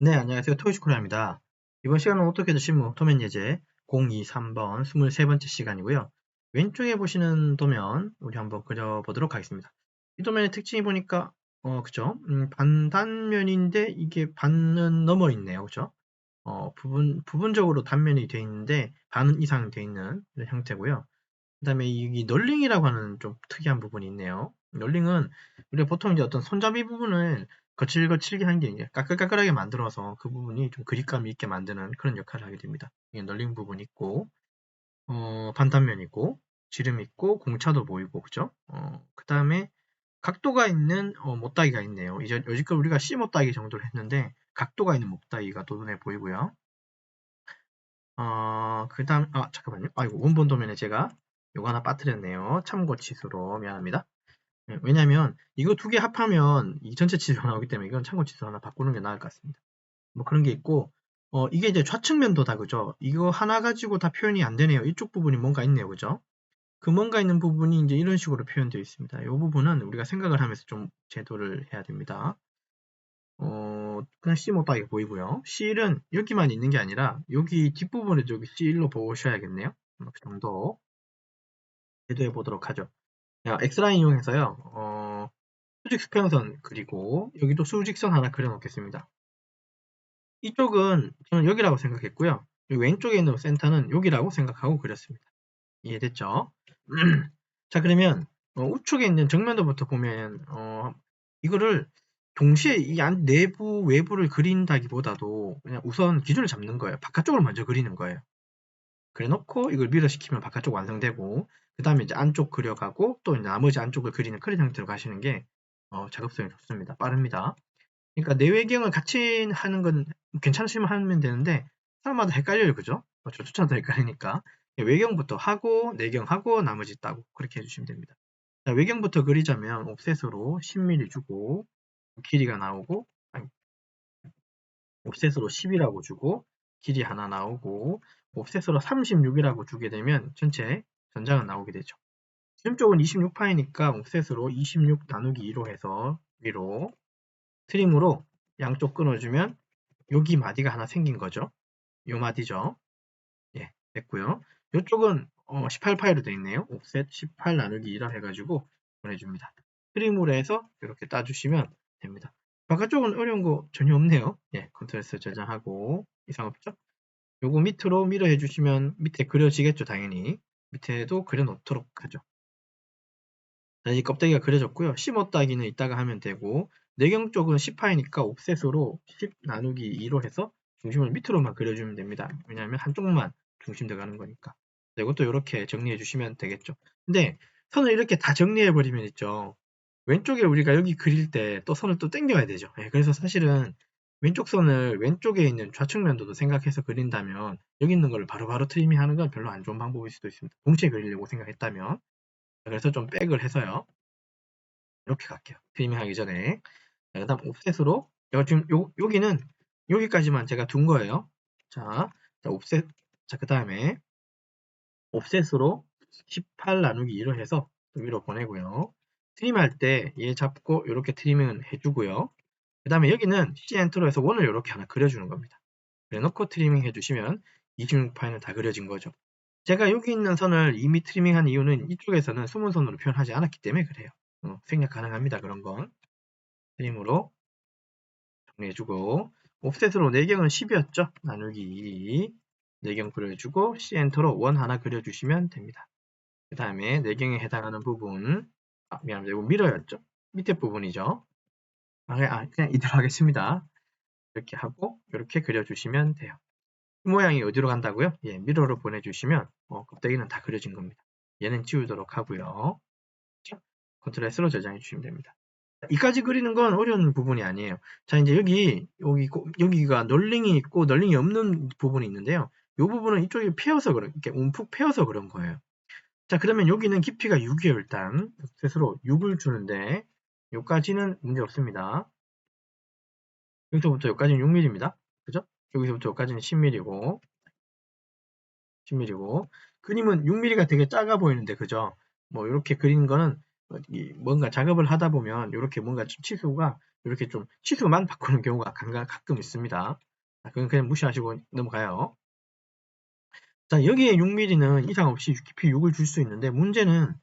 네, 안녕하세요. 토요스코리아입니다. 이번 시간은 오토캐드 실무 도면 예제 023번 23번째 시간이고요. 왼쪽에 보시는 도면 우리 한번 그려보도록 하겠습니다. 이 도면의 특징이 보니까 그죠? 반단면인데 이게 반은 넘어 있네요. 그죠? 부분적으로 단면이 되어 있는데 반 이상 되어 있는 이런 형태고요. 그다음에 이 널링이라고 하는 좀 특이한 부분이 있네요. 널링은 우리가 보통 이제 어떤 손잡이 부분을 거칠거칠게 한 게 이제 까끌까끌하게 만들어서 그 부분이 좀 그립감 있게 만드는 그런 역할을 하게 됩니다. 이게 널링 부분 있고, 반단면 있고, 지름 있고, 공차도 보이고, 그죠? 그 다음에 각도가 있는 못따기가 있네요. 이제 여지껏 우리가 C 못따기 정도를 했는데 각도가 있는 못따기가 또 눈에 보이고요. 그 다음, 잠깐만요. 아이고, 원본 도면에 제가 요거 하나 빠뜨렸네요. 참고 치수로 미안합니다. 네, 왜냐면 이거 두 개 합하면 이 전체 치수가 나오기 때문에 이건 참고 치수 하나 바꾸는 게 나을 것 같습니다. 뭐 그런 게 있고, 이게 이제 좌측면도 다 그죠? 이거 하나 가지고 다 표현이 안 되네요. 이쪽 부분이 뭔가 있네요. 그죠? 그 뭔가 있는 부분이 이제 이런 식으로 표현되어 있습니다. 이 부분은 우리가 생각을 하면서 좀 제도를 해야 됩니다. 그냥 C 못하게 보이고요. C는 여기만 있는 게 아니라 여기 뒷부분에도 여기 C1로 보셔야겠네요. 좀 더 제도해 보도록 하죠. X라인 이용해서요. 수직 수평선 그리고 여기도 수직선 하나 그려놓겠습니다. 이쪽은 저는 여기라고 생각했고요. 왼쪽에 있는 센터는 여기라고 생각하고 그렸습니다. 이해됐죠? 자, 그러면 우측에 있는 정면도부터 보면 이거를 동시에 이 안 내부 외부를 그린다기보다도 그냥 우선 기준을 잡는 거예요. 바깥쪽을 먼저 그리는 거예요. 그래 놓고 이걸 밀어시키면 바깥쪽 완성되고 그 다음에 이제 안쪽 그려가고 또 이제 나머지 안쪽을 그리는 크린 형태로 가시는 게 작업성이 좋습니다. 빠릅니다. 그러니까 내외경을 같이 하는 건 괜찮으시면 하면 되는데 사람마다 헷갈려요. 그죠? 저조차도 헷갈리니까 외경부터 하고 내경하고 나머지 따고 그렇게 해주시면 됩니다. 자, 외경부터 그리자면 옵셋으로 10mm 주고 길이가 나오고 아니, 옵셋으로 10이라고 주고 길이 하나 나오고 옵셋으로 36이라고 주게 되면 전체 전장은 나오게 되죠. 지금 쪽은 26파이니까 옵셋으로 26 나누기 2로 해서 위로 트림으로 양쪽 끊어주면 여기 마디가 하나 생긴 거죠. 요 마디죠. 예, 됐고요. 이쪽은 18파이로 되어 있네요. 옵셋 18 나누기 2라 해가지고 보내줍니다. 트림으로 해서 이렇게 따주시면 됩니다. 바깥쪽은 어려운 거 전혀 없네요. 예, 컨트롤 S 저장하고 이상 없죠? 요거 밑으로 밀어 해주시면 밑에 그려지겠죠, 당연히. 밑에도 그려놓도록 하죠. 자, 이 껍데기가 그려졌고요. 15 따기는 이따가 하면 되고 내경 쪽은 10파이니까 옵셋으로 10 나누기 2로 해서 중심을 밑으로만 그려주면 됩니다. 왜냐하면 한쪽만 중심 들어가는 거니까. 이것도 이렇게 정리해 주시면 되겠죠. 근데 선을 이렇게 다 정리해 버리면 있죠. 왼쪽에 우리가 여기 그릴 때 또 선을 또 당겨야 되죠. 예, 그래서 사실은 왼쪽 선을 왼쪽에 있는 좌측면도도 생각해서 그린다면 여기 있는 걸 바로바로 트리밍 하는 건 별로 안 좋은 방법일 수도 있습니다. 동시에 그리려고 생각했다면. 그래서 좀 백을 해서요. 이렇게 갈게요. 트리밍 하기 전에. 자, 그다음 옵셋으로 제가 지금 여기는 여기까지만 제가 둔 거예요. 자, 옵셋. 자, 그다음에 옵셋으로 18 나누기 2로 해서 위로 보내고요. 트림할 때 얘 잡고 이렇게 트리밍은 해주고요. 그 다음에 여기는 C 엔터로 해서 원을 이렇게 하나 그려주는 겁니다. 그래놓고 트리밍 해주시면 26파일은 다 그려진 거죠. 제가 여기 있는 선을 이미 트리밍한 이유는 이쪽에서는 숨은 선으로 표현하지 않았기 때문에 그래요. 생략 가능합니다. 그런 건. 트림으로 정리해주고 옵셋으로 내경은 10이었죠. 나누기 2 내경 그려주고 C 엔터로 원 하나 그려주시면 됩니다. 그 다음에 내경에 해당하는 부분 미안합니다. 이거 미러였죠. 밑에 부분이죠. 그냥 이대로 하겠습니다. 이렇게 하고 이렇게 그려주시면 돼요. 이 모양이 어디로 간다고요? 예, 미러로 보내주시면 껍데기는 다 그려진 겁니다. 얘는 지우도록 하고요. 컨트롤 S로 저장해 주시면 됩니다. 이까지 그리는 건 어려운 부분이 아니에요. 자, 이제 여기가 널링이 있고 널링이 없는 부분이 있는데요. 이 부분은 이쪽이 패여서 이렇게 움푹 패여서 그런 거예요. 자, 그러면 여기는 깊이가 6이에요, 일단. 스스로 6을 주는데, 여기까지는 문제 없습니다. 여기서부터 여기까지는 6mm입니다. 그죠? 여기서부터 여기까지는 10mm고, 10mm고, 그림은 6mm가 되게 작아 보이는데, 그죠? 뭐, 이렇게 그리는 거는 뭔가 작업을 하다 보면 이렇게 뭔가 치수가 이렇게 좀 치수만 바꾸는 경우가 가끔 있습니다. 그건 그냥 무시하시고 넘어가요. 자, 여기에 6mm는 이상 없이 깊이 6을 줄 수 있는데 문제는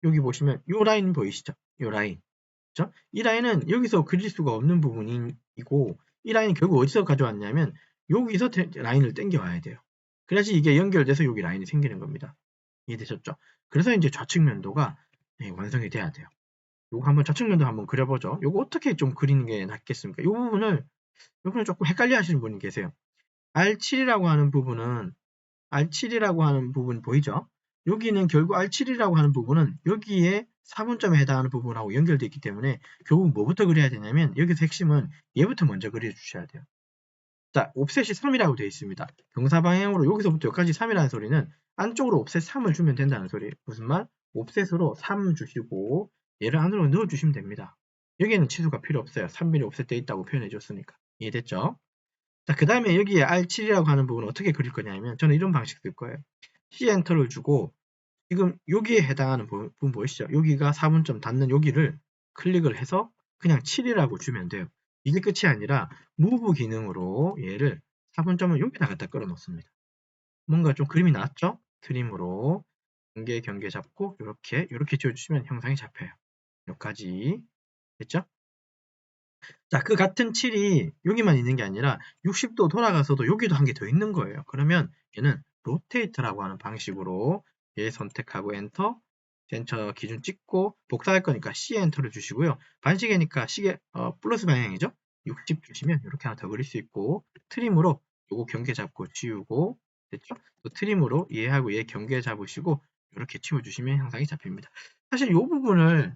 여기 보시면 이 라인 보이시죠? 이 라인. 그죠? 이 라인은 여기서 그릴 수가 없는 부분이고 이 라인이 결국 어디서 가져왔냐면 여기서 라인을 당겨 와야 돼요. 그래야지 이게 연결돼서 여기 라인이 생기는 겁니다. 이해되셨죠? 그래서 이제 좌측면도가 완성이 돼야 돼요. 요거 한번 좌측면도 한번 그려보죠. 요거 어떻게 좀 그리는 게 낫겠습니까? 요 부분을 조금 헷갈려 하시는 분이 계세요. R7이라고 하는 부분은 R7이라고 하는 부분 보이죠? 여기는 결국 R7이라고 하는 부분은 여기에 4분점에 해당하는 부분하고 연결되어 있기 때문에 결국 뭐부터 그려야 되냐면 여기서 핵심은 얘부터 먼저 그려주셔야 돼요. 자, 옵셋이 3이라고 되어 있습니다. 경사 방향으로 여기서부터 여기까지 3이라는 소리는 안쪽으로 옵셋 3을 주면 된다는 소리. 무슨 말? 옵셋으로 3 주시고 얘를 안으로 넣어주시면 됩니다. 여기에는 치수가 필요 없어요. 3mm 옵셋 되어 있다고 표현해 줬으니까. 이해됐죠? 자, 그 다음에 여기에 R7이라고 하는 부분을 어떻게 그릴 거냐면 저는 이런 방식 쓸 거예요. C 엔터를 주고 지금 여기에 해당하는 부분 보이시죠? 여기가 4분점 닿는 여기를 클릭을 해서 그냥 7이라고 주면 돼요. 이게 끝이 아니라 move 기능으로 얘를 4분점을 여기다 갖다 끌어 놓습니다. 뭔가 좀 그림이 나왔죠? 트림으로 경계 잡고 이렇게 지워주시면 형상이 잡혀요. 여기까지 됐죠? 자, 그 같은 7이 여기만 있는 게 아니라 60도 돌아가서도 여기도 한 개 더 있는 거예요. 그러면 얘는 로테이트라고 하는 방식으로 얘 선택하고 엔터, 센터 기준 찍고 복사할 거니까 C 엔터를 주시고요. 반시계니까 시계 플러스 방향이죠. 60 주시면 이렇게 하나 더 그릴 수 있고 트림으로 요거 경계 잡고 지우고 됐죠? 또 트림으로 얘하고 얘 경계 잡으시고 이렇게 치워주시면 형상이 잡힙니다. 사실 이 부분을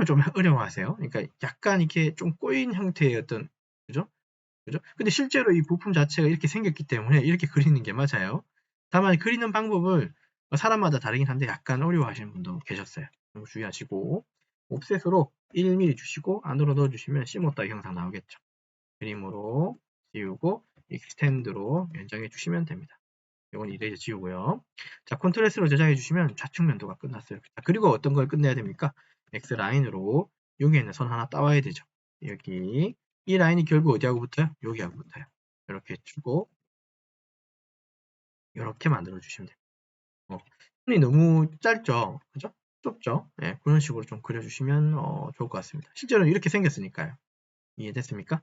좀 어려워하세요. 그러니까 약간 이렇게 좀 꼬인 형태의 어떤 그죠? 그죠? 근데 실제로 이 부품 자체가 이렇게 생겼기 때문에 이렇게 그리는 게 맞아요. 다만 그리는 방법을 사람마다 다르긴 한데 약간 어려워하시는 분도 계셨어요. 주의하시고 옵셋으로 1mm 주시고 안으로 넣어주시면 시모따기 형상 나오겠죠. 그림으로 지우고 익스텐드로 연장해 주시면 됩니다. 이건 이래저 지우고요. 자, 컨트롤 S로 저장해 주시면 좌측 면도가 끝났어요. 자, 그리고 어떤 걸 끝내야 됩니까? X 라인으로 여기에 있는 선 하나 따와야 되죠. 여기 이 라인이 결국 어디하고 붙어요? 여기하고 붙어요. 이렇게 주고 이렇게 만들어 주시면 돼요. 선이 너무 짧죠? 그죠? 좁죠? 네, 그런 식으로 좀 그려주시면 좋을 것 같습니다. 실제로는 이렇게 생겼으니까요. 이해됐습니까?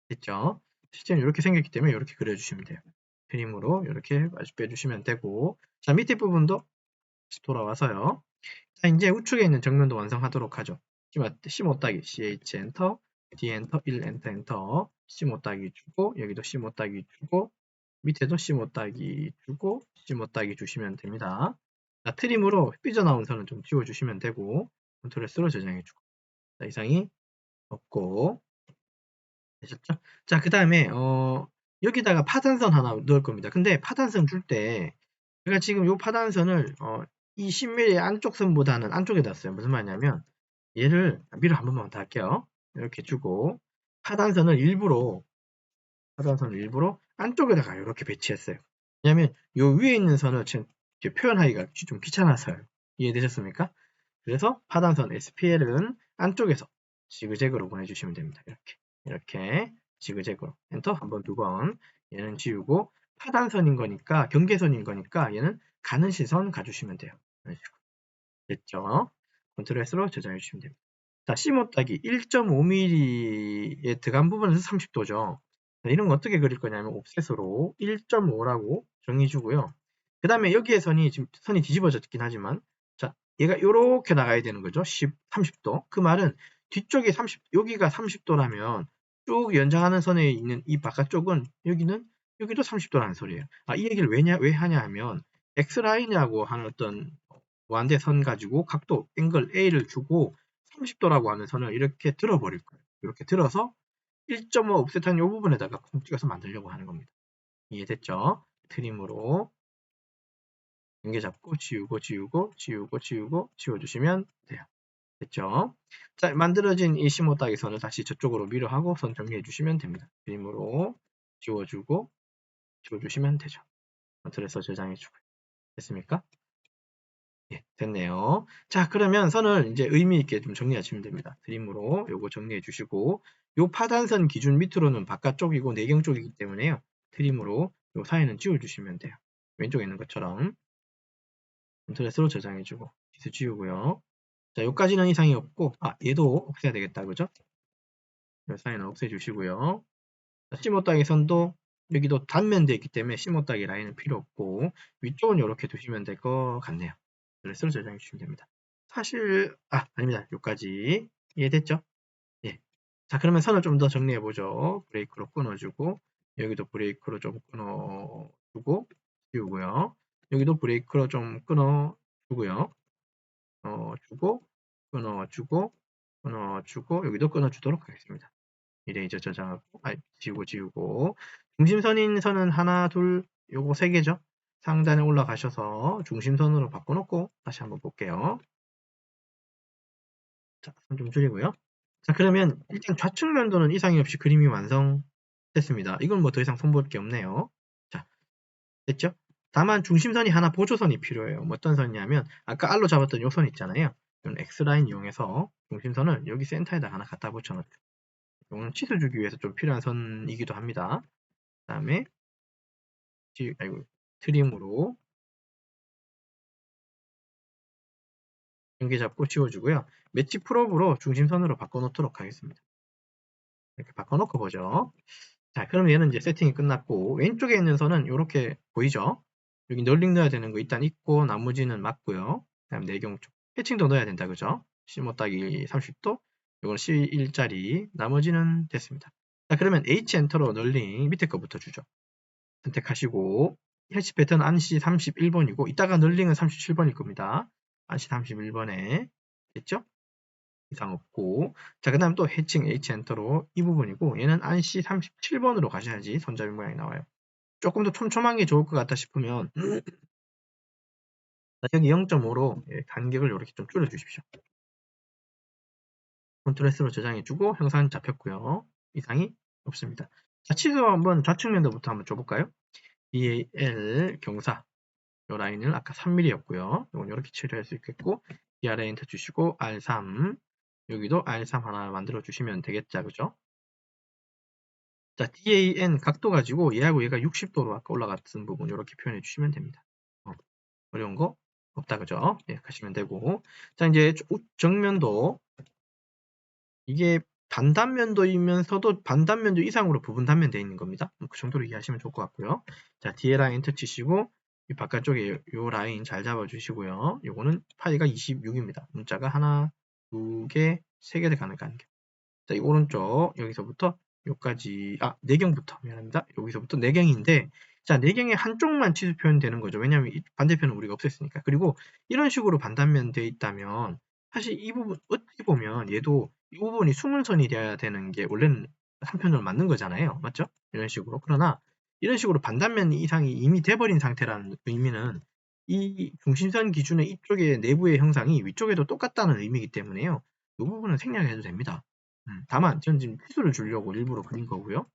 됐죠? 실제는 이렇게 생겼기 때문에 이렇게 그려주시면 돼요. 그림으로 이렇게 빼주시면 되고 자, 밑에 부분도 다시 돌아와서요. 자, 이제 우측에 있는 정면도 완성하도록 하죠. C5따기 CH 엔터, D 엔터, 1 엔터 엔터, C5따기 주고 여기도 C5따기 주고 밑에도 C5따기 주고 C5따기 주시면 됩니다. 자, 트림으로 삐져나온 선은 좀 지워주시면 되고 컨트롤 S로 저장해주고 자, 이상이 없고 되셨죠? 자, 그 다음에 여기다가 파단선 하나 넣을 겁니다. 근데 파단선 줄 때 제가 지금 이 파단선을 이 10mm 안쪽 선보다는 안쪽에다 써요. 무슨 말이냐면 얘를 미를 한 번만 더 할게요. 이렇게 주고 파단선을 일부러 안쪽에다가 이렇게 배치했어요. 왜냐면 요 위에 있는 선을 지금 표현하기가 좀 귀찮아서요. 이해되셨습니까? 그래서 파단선 SPL은 안쪽에서 지그재그로 보내주시면 됩니다. 이렇게 지그재그로 엔터 한 번, 두 번 얘는 지우고 파단선인 거니까 경계선인 거니까 얘는 가는 시선 가주시면 돼요. 이런 식으로 됐죠? 컨트롤 S로 저장해 주시면 됩니다. 자, C 못하기 1.5mm에 들어간 부분에서 30도죠. 이런 거 어떻게 그릴 거냐면 옵셋으로 1.5라고 정해주고요. 그 다음에 여기에 지금 선이 뒤집어졌긴 하지만 자, 얘가 이렇게 나가야 되는 거죠. 30도. 그 말은 뒤쪽에 여기가 30도라면 쭉 연장하는 선에 있는 이 바깥쪽은 여기도 30도라는 소리예요. 아, 이 얘기를 왜 하냐 하면 X라인이라고 하는 어떤 무한대 선 가지고 각도, 앵글 A를 주고 30도라고 하는 선을 이렇게 들어버릴 거예요. 이렇게 들어서 1.5 옵셋한 이 부분에다가 콕 찍어서 만들려고 하는 겁니다. 이해됐죠? 트림으로 연계 잡고 지워주시면 돼요. 됐죠? 자, 만들어진 이 시모따기 선을 다시 저쪽으로 밀어하고 선 정리해 주시면 됩니다. 그림으로 지워주시면 되죠. 컨트롤에서 저장해 주고요. 됐습니까? 예, 됐네요. 자, 그러면 선을 이제 의미 있게 좀 정리하시면 됩니다. 드림으로 요거 정리해 주시고, 요 파단선 기준 밑으로는 바깥쪽이고 내경 쪽이기 때문에요. 트림으로 요 사이는 지워주시면 돼요. 왼쪽에 있는 것처럼 컨트롤S로 저장해주고 지수 지우고요. 자, 요까지는 이상이 없고, 얘도 없애야 되겠다, 그죠? 요 사이는 없애주시고요. 자, 심호따기 선도 여기도 단면되어 있기 때문에 심호따기 라인은 필요 없고, 위쪽은 이렇게 두시면 될 것 같네요. 컨트롤S로 저장해 주시면 됩니다. 사실, 아닙니다. 요까지 이해됐죠? 예. 자, 그러면 선을 좀 더 정리해 보죠. 브레이크로 끊어주고, 여기도 브레이크로 좀 끊어주고, 지우고요. 여기도 브레이크로 좀 끊어주고요. 주고, 끊어주고, 끊어주고, 여기도 끊어주도록 하겠습니다. 이레이저 저장하고, 지우고. 중심선인 선은 하나, 둘, 요거 세 개죠. 상단에 올라가셔서 중심선으로 바꿔놓고 다시 한번 볼게요. 자, 선 좀 줄이고요. 자, 그러면 일단 좌측 면도는 이상이 없이 그림이 완성됐습니다. 이건 뭐 더 이상 손볼 게 없네요. 자, 됐죠? 다만 중심선이 하나 보조선이 필요해요. 뭐 어떤 선이냐면 아까 R로 잡았던 요 선 있잖아요. 이건 X라인 이용해서 중심선을 여기 센터에다 하나 갖다 붙여놓죠. 이거는 치수 주기 위해서 좀 필요한 선이기도 합니다. 그 다음에 트림으로 연계 잡고 지워주고요. 매치 프롭으로 중심선으로 바꿔놓도록 하겠습니다. 이렇게 바꿔놓고 보죠. 자, 그럼 얘는 이제 세팅이 끝났고, 왼쪽에 있는 선은 이렇게 보이죠? 여기 널링 넣어야 되는 거 일단 있고, 나머지는 맞고요. 그 다음 내경 쪽. 해칭도 넣어야 된다, 그죠? 15따기 30도, 이건 C1짜리, 나머지는 됐습니다. 자, 그러면 H 엔터로 널링 밑에 거부터 주죠. 선택하시고, 해치 패턴 안시 31번이고, 이따가 널링은 37번일 겁니다. 안시 31번에, 됐죠? 이상 없고, 자, 그 다음 또 해칭 H 엔터로 이 부분이고, 얘는 안시 37번으로 가셔야지 손잡이 모양이 나와요. 조금 더 촘촘한 게 좋을 것 같다 싶으면 여기 0.5로 간격을 이렇게 좀 줄여주십시오. 컨트롤 S로 저장해주고 형상 잡혔고요. 이상이 없습니다. 자, 치수 한번 좌측면도부터 한번 줘볼까요? DAL 경사 이 라인을 아까 3mm였고요. 이건 이렇게 처리할 수 있겠고 DRA 엔터 주시고 R3 여기도 R3 하나 만들어 주시면 되겠죠, 그죠? 자, DAN 각도 가지고 얘하고 얘가 60도로 아까 올라갔던 부분 이렇게 표현해 주시면 됩니다. 어려운 거 없다, 그죠? 예, 하시면 되고. 자, 이제 정면도 이게 반단면도이면서도 반단면도 이상으로 부분 단면되어 있는 겁니다. 그 정도로 이해하시면 좋을 것 같고요. 자, 뒤에랑 엔터 치시고 이 바깥쪽에 요 라인 잘 잡아주시고요. 요거는 파이가 26입니다. 문자가 하나, 두 개, 세 개 가는 간격. 자, 이 오른쪽 여기서부터 여기까지 내경부터 미안합니다. 여기서부터 내경인데 자, 내경의 한쪽만 치수 표현되는 거죠. 왜냐하면 이 반대편은 우리가 없앴으니까. 그리고 이런 식으로 반단면 되어 있다면 사실 이 부분 어떻게 보면 얘도 이 부분이 수문선이 돼야 되는 게 원래는 한편으로 맞는 거잖아요. 맞죠? 이런 식으로. 그러나 이런 식으로 반단면 이상이 이미 돼버린 상태라는 의미는 이 중심선 기준의 이쪽의 내부의 형상이 위쪽에도 똑같다는 의미이기 때문에요. 이 부분은 생략해도 됩니다. 다만 저는 지금 휘수를 주려고 일부러 그린 거고요.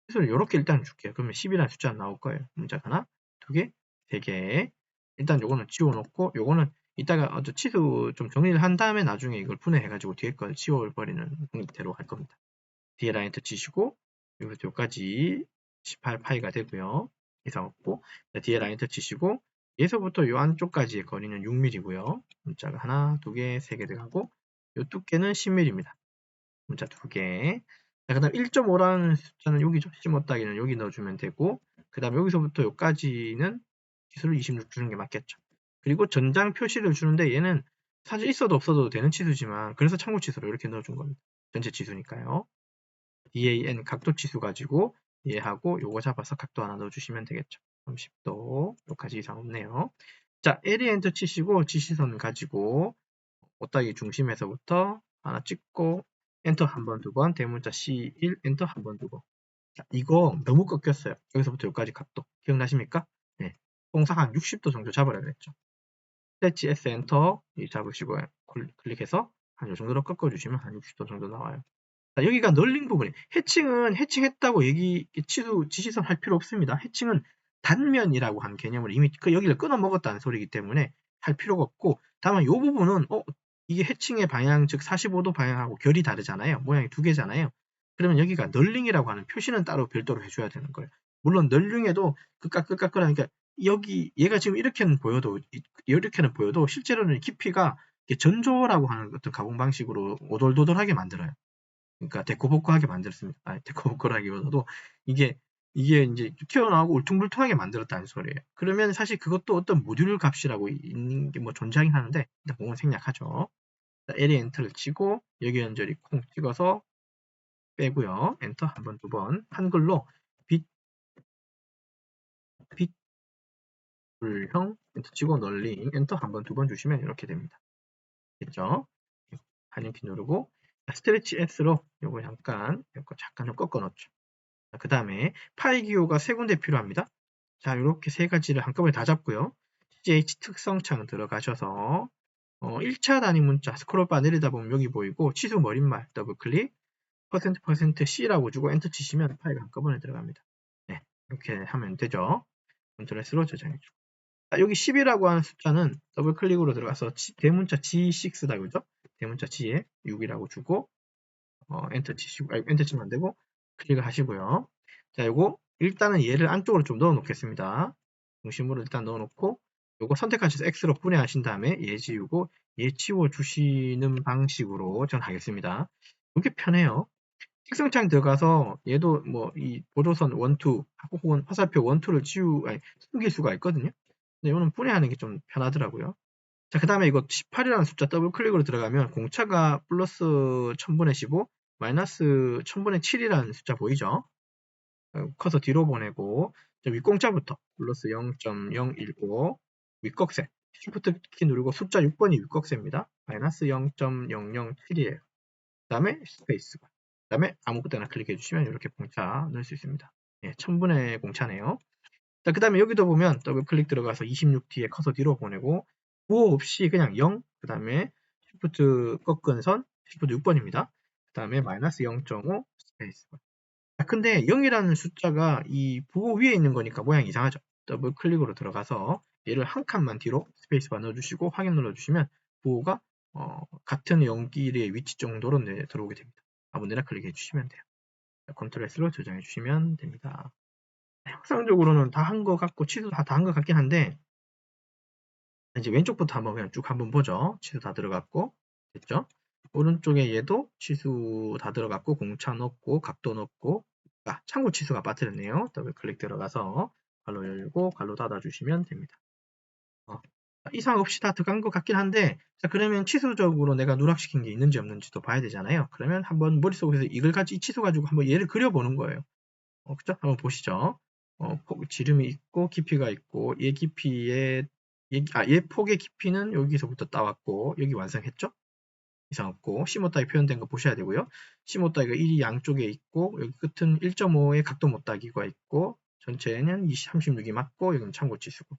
휘수를 이렇게 일단 줄게요. 그러면 10이라는 숫자 나올 거예요. 문자 하나, 두 개, 세 개. 일단 요거는 지워놓고 요거는 이따가 치수 좀 정리를 한 다음에 나중에 이걸 분해해가지고 뒤에 걸 지워버리는 형태로 할 겁니다. 뒤에 라인 터치시고 여기서 여기까지 18파이가 되고요. 이상 없고 뒤에 라인 터치시고 얘서부터 요 안쪽까지의 거리는 6mm고요. 문자가 하나, 두 개, 세 개 들어가고 요 두께는 10mm입니다. 문자 두 개. 그 다음 1.5라는 숫자는 여기죠. 15따기는 여기 넣어주면 되고 그 다음 여기서부터 여기까지는 치수를 26 주는 게 맞겠죠. 그리고 전장 표시를 주는데 얘는 사실 있어도 없어도 되는 치수지만 그래서 참고 치수로 이렇게 넣어준 겁니다. 전체 치수니까요. DAN 각도 치수 가지고 얘하고 요거 잡아서 각도 하나 넣어주시면 되겠죠. 30도 여기까지 이상 없네요. 자, L 엔터 치시고 지시선 가지고 5따기 중심에서부터 하나 찍고 엔터 한 번, 두 번, 대문자 C1 엔터 한 번, 두 번. 자, 이거 너무 꺾였어요. 여기서부터 여기까지 각도 기억나십니까? 네, 통상 한 60도 정도 잡아야 되겠죠. 스태치 S 엔터 잡으시고 클릭해서 한 이 정도로 꺾어주시면 한 60도 정도 나와요. 자, 여기가 널링 부분이 해칭은 해칭했다고 지시선 할 필요 없습니다. 해칭은 단면이라고 한 개념을 이미 여기를 끊어 먹었다는 소리이기 때문에 할 필요가 없고, 다만 이 부분은 이게 해칭의 방향, 즉 45도 방향하고 결이 다르잖아요. 모양이 두 개잖아요. 그러면 여기가 널링이라고 하는 표시는 따로 별도로 해줘야 되는 거예요. 물론 널링에도 끄깍끄깍끄라니까 여기 얘가 지금 이렇게는 보여도 실제로는 깊이가 전조라고 하는 어떤 가공 방식으로 오돌도돌하게 만들어요. 그러니까 데코보코하게 만들었습니다. 데코보코라기보다도 이게 이제 튀어나오고 울퉁불퉁하게 만들었다는 소리예요. 그러면 사실 그것도 어떤 모듈 값이라고 있는 게 뭐 존재하긴 하는데 일단 그건 생략하죠. L에 엔터를 치고 여기 연절이 콩 찍어서 빼고요. 엔터 한 번, 두 번. 한글로 빛 불형 엔터 치고 널링 엔터 한 번, 두 번 주시면 이렇게 됩니다. 됐죠? 한인키 누르고 스트레치 S로 요거 잠깐 좀 꺾어 놓죠. 그 다음에 파이 기호가 세 군데 필요합니다. 자, 이렇게 세 가지를 한꺼번에 다 잡고요. CH 특성창 들어가셔서 1차 단위 문자 스크롤바 내리다 보면 여기 보이고 치수 머릿말 더블 클릭 %C라고 주고 엔터 치시면 파일가 한꺼번에 들어갑니다. 네, 이렇게 하면 되죠. 컨트롤 S로 저장해주고. 여기 10이라고 하는 숫자는 더블 클릭으로 들어가서 대문자 G6다 그죠? 대문자 G에 6이라고 주고 엔터 치시고 엔터 치면 안 되고 클릭을 하시고요. 자, 요거 일단은 얘를 안쪽으로 좀 넣어 놓겠습니다. 중심으로 일단 넣어 놓고 요거 선택하셔서 X로 분해하신 다음에 얘 지우고 얘 치워 주시는 방식으로 전 하겠습니다. 이게 편해요. 특성창 들어가서 얘도 뭐 이 보조선 1, 2 혹은 화살표 1, 2를 숨길 수가 있거든요. 근데 이거는 분해하는 게 좀 편하더라고요. 자, 그 다음에 이거 18이라는 숫자 더블 클릭으로 들어가면 공차가 플러스 1000분의 15 마이너스 1000분의 7이라는 숫자 보이죠? 커서 뒤로 보내고 윗공짜부터 플러스 0.019 윗꺽쇠 시프트 키 누르고 숫자 6번이 윗꺽쇠입니다. 마이너스 0.007이에요. 그 다음에 스페이스바 그 다음에 아무 때나 클릭해 주시면 이렇게 공차 넣을 수 있습니다. 예, 1000분의 공차네요. 자, 그 다음에 여기도 보면 더블 클릭 들어가서 26 뒤에 커서 뒤로 보내고 부호 없이 그냥 0, 그 다음에 시프트 꺾은 선, 시프트 6번입니다. 그 다음에 마이너스 0.5 스페이스. 자, 근데 0이라는 숫자가 이 부호 위에 있는 거니까 모양이 이상하죠. 더블 클릭으로 들어가서 얘를 한 칸만 뒤로 스페이스바 넣어주시고 확인 눌러주시면 부호가 같은 연길의 위치 정도로 들어오게 됩니다. 아무 데나 클릭해 주시면 돼요. 컨트롤 S로 조정해 주시면 됩니다. 형상적으로는 다 한 것 같고 치수 다 한 것 같긴 한데 이제 왼쪽부터 한번 그냥 쭉 한번 보죠. 치수 다 들어갔고 됐죠? 오른쪽에 얘도 치수 다 들어갔고 공차 넣고 각도 넣고 참고 치수가 빠뜨렸네요. 더블 클릭 들어가서 괄호 열고 괄호 닫아 주시면 됩니다. 이상 없이 다 들어간 것 같긴 한데 자, 그러면 치수적으로 내가 누락시킨 게 있는지 없는지도 봐야 되잖아요. 그러면 한번 머릿속에서 이 치수 가지고 한번 얘를 그려보는 거예요. 그죠? 한번 보시죠. 지름이 있고 깊이가 있고 얘 깊이의 얘 폭의 깊이는 여기서부터 따왔고 여기 완성했죠? 이상 없고 C 따기 표현된 거 보셔야 되고요. C 따기가 1이 양쪽에 있고 여기 끝은 1.5의 각도 못 따기가 있고 전체는 36이 맞고 여기는 참고 치수고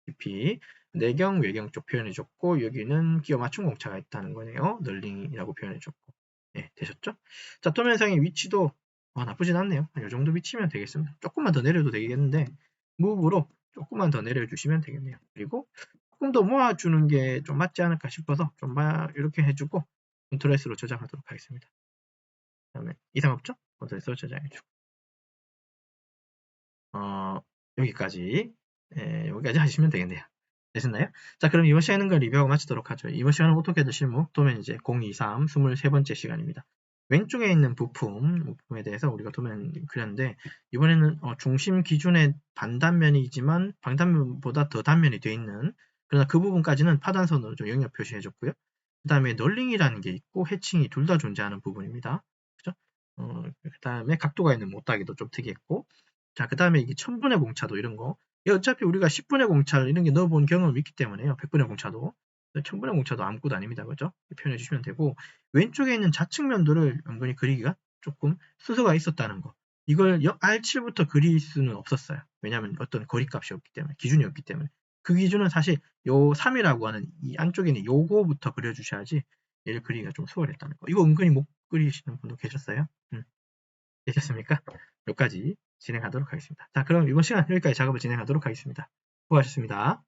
깊이 내경 외경 쪽 표현해줬고 여기는 끼워 맞춤 공차가 있다는 거네요. 널링이라고 표현해줬고 되셨죠? 자, 도면상의 위치도 나쁘진 않네요. 이 정도 위치면 되겠습니다. 조금만 더 내려도 되겠는데 무브로 조금만 더 내려주시면 되겠네요. 그리고 조금 더 모아주는 게 좀 맞지 않을까 싶어서 좀 이렇게 해주고 컨트롤 S로 저장하도록 하겠습니다. 그 다음에 이상 없죠? 컨트롤 S로 저장해주고 여기까지 여기까지 하시면 되겠네요. 되셨나요? 자, 그럼 이번 시간은 그 리뷰하고 마치도록 하죠. 이번 시간은 오토캐드 실무 도면 이제 023 23번째 시간입니다. 왼쪽에 있는 부품에 대해서 우리가 도면 그렸는데 이번에는 중심 기준의 반단면이지만 방단면보다 더 단면이 되어 있는 그러나 그 부분까지는 파단선으로 좀 영역 표시해줬고요. 그 다음에 널링이라는 게 있고 해칭이 둘 다 존재하는 부분입니다. 그죠? 그 다음에 각도가 있는 못따기도 좀 특이했고 자, 그 다음에 이게 1000분의 공차도 이런 거 어차피 우리가 10분의 공차를 이런 게 넣어본 경험이 있기 때문에요. 100분의 공차도 1000분의 공차도 아무것도 아닙니다. 그죠? 표현해 주시면 되고 왼쪽에 있는 좌측면도를 은근히 그리기가 조금 수수가 있었다는 거 이걸 R7부터 그릴 수는 없었어요. 왜냐하면 어떤 거리값이 없기 때문에 기준이 없기 때문에 그 기준은 사실 요 3이라고 하는 이 안쪽에 있는 요거부터 그려주셔야지 얘를 그리기가 좀 수월했다는 거 이거 은근히 못 그리시는 분도 계셨어요? 되셨습니까? 여기까지 진행하도록 하겠습니다. 자, 그럼 이번 시간 여기까지 작업을 진행하도록 하겠습니다. 수고하셨습니다.